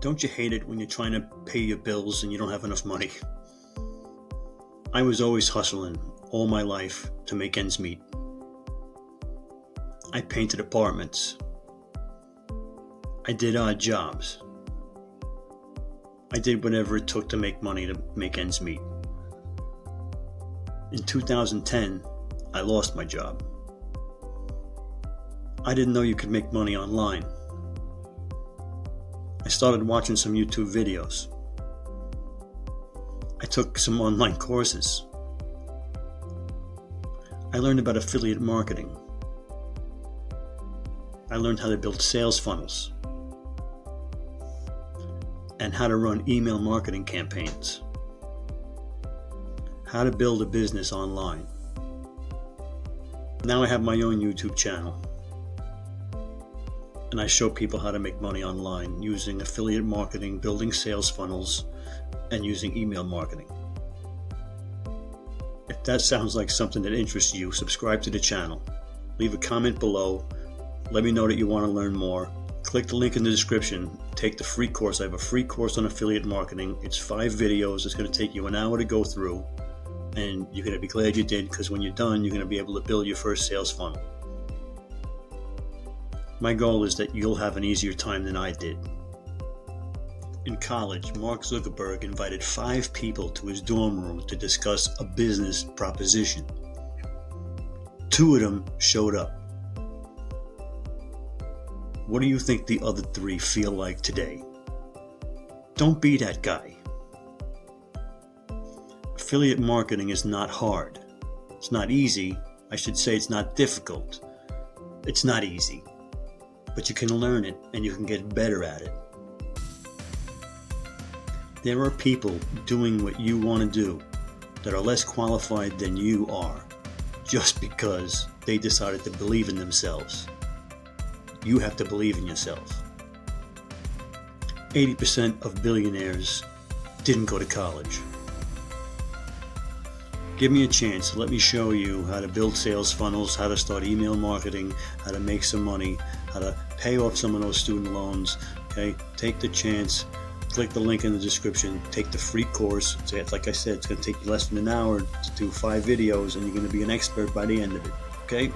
Don't you hate it when you're trying to pay your bills and you don't have enough money? I was always hustling all my life to make ends meet. I painted apartments. I did odd jobs. I did whatever it took to make money to make ends meet. In 2010, I lost my job. I didn't know you could make money online. I started watching some YouTube videos. I took some online courses. I learned about affiliate marketing. I learned how to build sales funnels and how to run email marketing campaigns, how to build a business online. Now I have my own YouTube channel, and I show people how to make money online using affiliate marketing, building sales funnels, and using email marketing. If that sounds like something that interests you, subscribe to the channel. Leave a comment below. Let me know that you want to learn more. Click the link in the description. Take the free course. I have a free course on affiliate marketing. It's 5 videos. It's going to take you an hour to go through. And you're going to be glad you did, because when you're done, you're going to be able to build your first sales funnel. My goal is that you'll have an easier time than I did. In college, Mark Zuckerberg invited 5 people to his dorm room to discuss a business proposition. 2 of them showed up. What do you think the other 3 feel like today? Don't be that guy. Affiliate marketing is not hard. It's not easy. I should say it's not difficult. It's not easy. But you can learn it and you can get better at it. There are people doing what you want to do that are less qualified than you are just because they decided to believe in themselves. You have to believe in yourself. 80% of billionaires didn't go to college. Give me a chance. Let me show you how to build sales funnels, how to start email marketing, how to make some money, how to pay off some of those student loans. Okay, take the chance. Click the link in the description. Take the free course. Like I said, it's going to take you less than an hour to do 5 videos, and you're going to be an expert by the end of it. Okay?